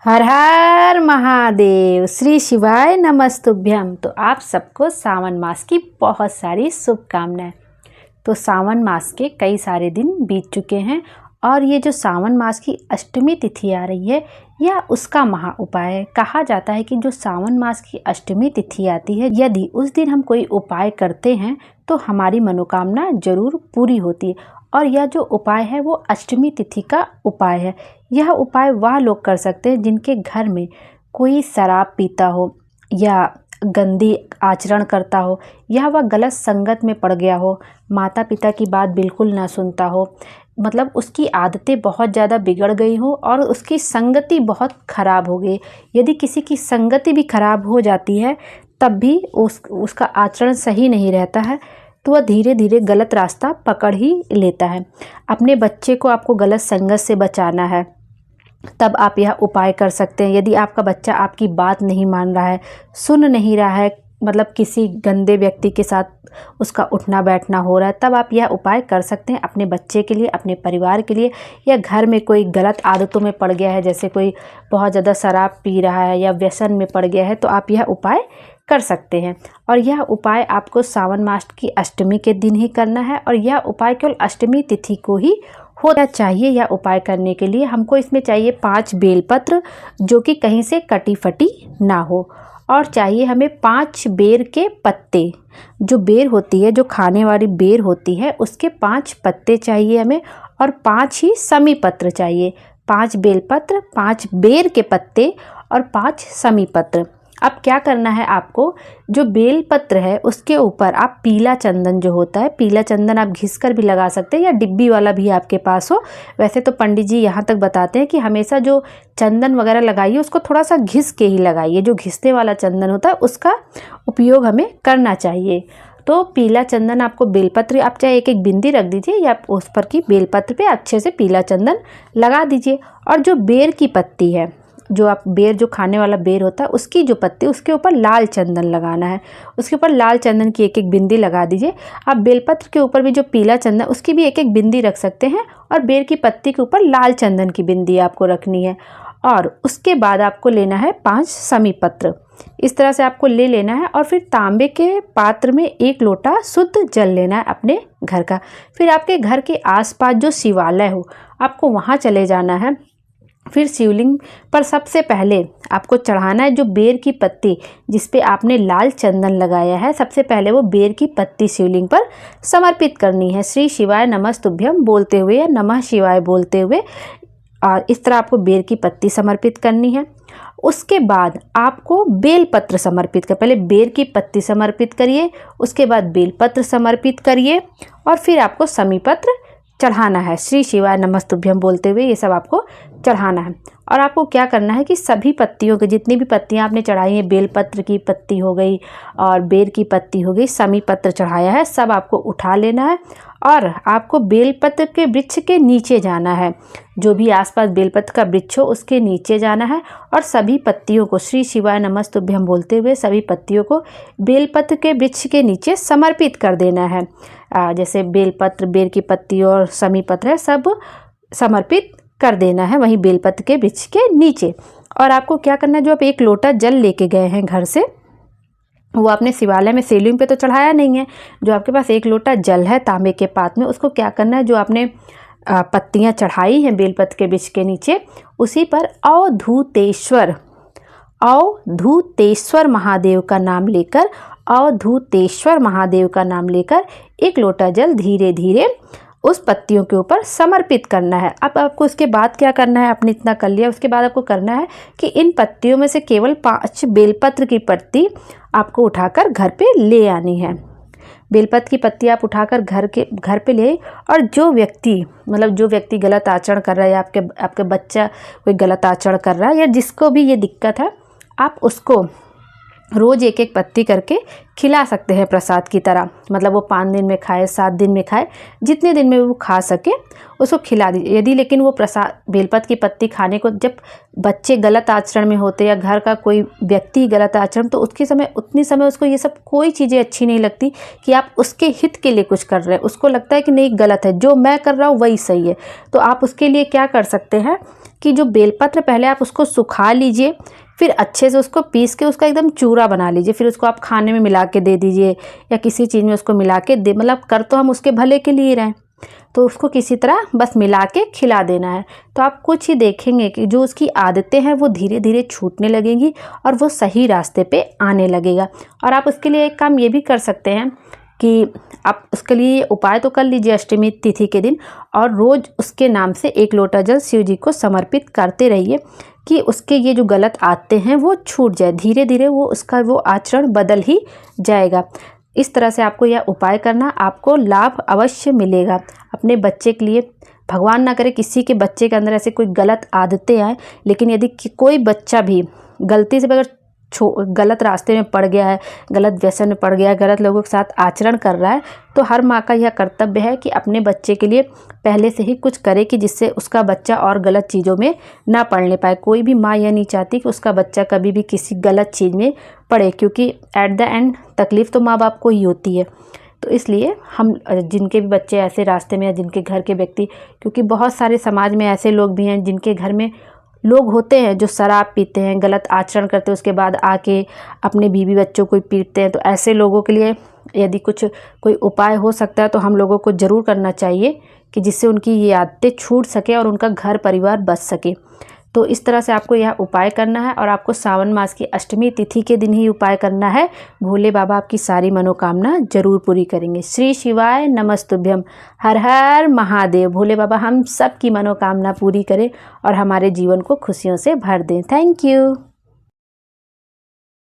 हर हर महादेव, श्री शिवाय नमस्तुभ्यम। तो आप सबको सावन मास की बहुत सारी शुभकामनाएं। तो सावन मास के कई सारे दिन बीत चुके हैं और ये जो सावन मास की अष्टमी तिथि आ रही है यह उसका महा उपाय है। कहा जाता है कि जो सावन मास की अष्टमी तिथि आती है, यदि उस दिन हम कोई उपाय करते हैं तो हमारी मनोकामना जरूर पूरी होती है। और यह जो उपाय है वो अष्टमी तिथि का उपाय है। यह उपाय वह लोग कर सकते हैं जिनके घर में कोई शराब पीता हो या गंदी आचरण करता हो या वह गलत संगत में पड़ गया हो, माता पिता की बात बिल्कुल ना सुनता हो, मतलब उसकी आदतें बहुत ज़्यादा बिगड़ गई हो और उसकी संगति बहुत ख़राब हो गई। यदि किसी की संगति भी खराब हो जाती है तब भी उसका आचरण सही नहीं रहता है तो वह धीरे धीरे गलत रास्ता पकड़ ही लेता है। अपने बच्चे को आपको गलत संगत से बचाना है तब आप यह उपाय कर सकते हैं। यदि आपका बच्चा आपकी बात नहीं मान रहा है, सुन नहीं रहा है, मतलब किसी गंदे व्यक्ति के साथ उसका उठना बैठना हो रहा है, तब आप यह उपाय कर सकते हैं अपने बच्चे के लिए, अपने परिवार के लिए। या घर में कोई गलत आदतों में पड़ गया है, जैसे कोई बहुत ज़्यादा शराब पी रहा है या व्यसन में पड़ गया है, तो आप यह उपाय कर सकते हैं। और यह उपाय आपको सावन मास की अष्टमी के दिन ही करना है और यह उपाय केवल अष्टमी तिथि को ही होना चाहिए। यह उपाय करने के लिए हमको इसमें चाहिए 5 बेलपत्र जो कि कहीं से कटी फटी ना हो, और चाहिए हमें 5 बेर के पत्ते। जो बेर होती है, जो खाने वाली बेर होती है, उसके 5 पत्ते चाहिए हमें, और 5 ही समी पत्र चाहिए। 5 बेलपत्र, 5 बेर के पत्ते और 5 समी पत्र। अब क्या करना है, आपको जो बेलपत्र है उसके ऊपर आप पीला चंदन जो होता है, पीला चंदन आप घिस कर भी लगा सकते हैं या डिब्बी वाला भी आपके पास हो। वैसे तो पंडित जी यहाँ तक बताते हैं कि हमेशा जो चंदन वगैरह लगाइए उसको थोड़ा सा घिस के ही लगाइए। जो घिसने वाला चंदन होता है उसका उपयोग हमें करना चाहिए। तो पीला चंदन आपको, बेलपत्र आप चाहे एक एक बिंदी रख दीजिए या उस पर की बेलपत्र पे अच्छे से पीला चंदन लगा दीजिए। और जो बेर की पत्ती है, जो आप बेर, जो खाने वाला बेर होता है उसकी जो पत्ती, उसके ऊपर लाल चंदन लगाना है। उसके ऊपर लाल चंदन की एक एक बिंदी लगा दीजिए। आप बेलपत्र के ऊपर भी जो पीला चंदन, उसकी भी एक एक बिंदी रख सकते हैं और बेर की पत्ती के ऊपर लाल चंदन की बिंदी आपको रखनी है। और उसके बाद आपको लेना है 5 समी पत्र। इस तरह से आपको ले लेना है और फिर तांबे के पात्र में 1 लोटा शुद्ध जल लेना है अपने घर का। फिर आपके घर के आसपास जो शिवालय हो आपको वहाँ चले जाना है। फिर शिवलिंग पर सबसे पहले आपको चढ़ाना है जो बेर की पत्ती जिस पे आपने लाल चंदन लगाया है, सबसे पहले वो बेर की पत्ती शिवलिंग पर समर्पित करनी है। श्री शिवाय नमस्तुभ्यम बोलते हुए या नमः शिवाय बोलते हुए, और इस तरह आपको बेर की पत्ती समर्पित करनी है। उसके बाद आपको बेलपत्र समर्पित कर, पहले बेर की पत्ती समर्पित करिए, उसके बाद बेलपत्र समर्पित करिए और फिर आपको समीपत्र चढ़ाना है। श्री शिवाय नमस्तुभ्यम बोलते हुए ये सब आपको चढ़ाना है। और आपको क्या करना है कि सभी पत्तियों के, जितनी भी पत्तियां आपने चढ़ाई हैं, बेलपत्र की पत्ती हो गई और बेर की पत्ती हो गई, समी पत्र चढ़ाया है, सब आपको उठा लेना है और आपको बेलपत्र के वृक्ष के नीचे जाना है। जो भी आसपास बेलपत्र का वृक्ष हो उसके नीचे जाना है और सभी पत्तियों को श्री शिवाय नमस्तुभ्यम बोलते हुए सभी पत्तियों को बेलपत्र के वृक्ष के नीचे समर्पित कर देना है। जैसे बेलपत्र, बेर की पत्ती और समी पत्र है, सब समर्पित कर देना है वहीं बेलपत्र के वृक्ष के नीचे। और आपको क्या करना है, जो आप 1 लोटा जल लेके गए हैं घर से, वो आपने शिवालय में शिवलिंग पे तो चढ़ाया नहीं है, जो आपके पास 1 लोटा जल है तांबे के पात्र में, उसको क्या करना है, जो आपने पत्तियां चढ़ाई हैं बेलपत्र के वृक्ष के नीचे, उसी पर अवधूतेश्वर महादेव का नाम लेकर, अवधूतेश्वर महादेव का नाम लेकर 1 लोटा जल धीरे धीरे उस पत्तियों के ऊपर समर्पित करना है। अब आपको उसके बाद क्या करना है, आपने इतना कर लिया, उसके बाद आपको करना है कि इन पत्तियों में से केवल 5 बेलपत्र की पत्ती आपको उठाकर घर पे ले आनी है। बेलपत्र की पत्ती आप उठाकर घर पे ले, और जो व्यक्ति गलत आचरण कर रहा है या आपके बच्चा कोई गलत आचरण कर रहा है या जिसको भी ये दिक्कत है, आप उसको रोज़ 1-1 पत्ती करके खिला सकते हैं प्रसाद की तरह। मतलब वो 5 दिन में खाए, 7 दिन में खाए, जितने दिन में वो खा सके उसको खिला दीजिए। यदि लेकिन वो प्रसाद, बेलपत्र की पत्ती खाने को, जब बच्चे गलत आचरण में होते या घर का कोई व्यक्ति गलत आचरण, तो उतनी समय उसको ये सब कोई चीज़ें अच्छी नहीं लगती कि आप उसके हित के लिए कुछ कर रहे हैं। उसको लगता है कि नहीं, गलत है, जो मैं कर रहा हूँ वही सही है। तो आप उसके लिए क्या कर सकते हैं कि जो बेलपत्र पहले आप उसको सुखा लीजिए, फिर अच्छे से उसको पीस के उसका एकदम चूरा बना लीजिए, फिर उसको आप खाने में मिला के दे दीजिए या किसी चीज़ में उसको मिला के दे, मतलब कर तो हम उसके भले के लिए रहें, तो उसको किसी तरह बस मिला के खिला देना है। तो आप कुछ ही देखेंगे कि जो उसकी आदतें हैं वो धीरे धीरे छूटने लगेंगी और वो सही रास्ते पे आने लगेगा। और आप उसके लिए एक काम ये भी कर सकते हैं कि आप उसके लिए उपाय तो कर लीजिए अष्टमी तिथि के दिन, और रोज़ उसके नाम से 1 लोटा जल शिव जी को समर्पित करते रहिए कि उसके ये जो गलत आदतें हैं वो छूट जाए, धीरे धीरे वो उसका वो आचरण बदल ही जाएगा। इस तरह से आपको यह उपाय करना, आपको लाभ अवश्य मिलेगा। अपने बच्चे के लिए, भगवान ना करे किसी के बच्चे के अंदर ऐसे कोई गलत आदतें आए, लेकिन यदि कोई बच्चा भी गलती से अगर गलत रास्ते में पड़ गया है, गलत व्यसन में पड़ गया है, गलत लोगों के साथ आचरण कर रहा है, तो हर माँ का यह कर्तव्य है कि अपने बच्चे के लिए पहले से ही कुछ करे कि जिससे उसका बच्चा और गलत चीज़ों में ना पड़ने पाए। कोई भी माँ यह नहीं चाहती कि उसका बच्चा कभी भी किसी गलत चीज़ में पड़े, क्योंकि एट द एंड तकलीफ़ तो माँ बाप को ही होती है। तो इसलिए हम जिनके भी बच्चे ऐसे रास्ते में या जिनके घर के व्यक्ति, क्योंकि बहुत सारे समाज में ऐसे लोग भी हैं जिनके घर में लोग होते हैं जो शराब पीते हैं, गलत आचरण करते हैं, उसके बाद आके अपने बीवी बच्चों को पीटते हैं। तो ऐसे लोगों के लिए यदि कोई उपाय हो सकता है तो हम लोगों को ज़रूर करना चाहिए कि जिससे उनकी ये आदतें छूट सके और उनका घर परिवार बच सके। तो इस तरह से आपको यह उपाय करना है और आपको सावन मास की अष्टमी तिथि के दिन ही उपाय करना है। भोले बाबा आपकी सारी मनोकामना जरूर पूरी करेंगे। श्री शिवाय नमस्तुभ्यम। हर हर महादेव। भोले बाबा हम सब की मनोकामना पूरी करें और हमारे जीवन को खुशियों से भर दें। Thank you.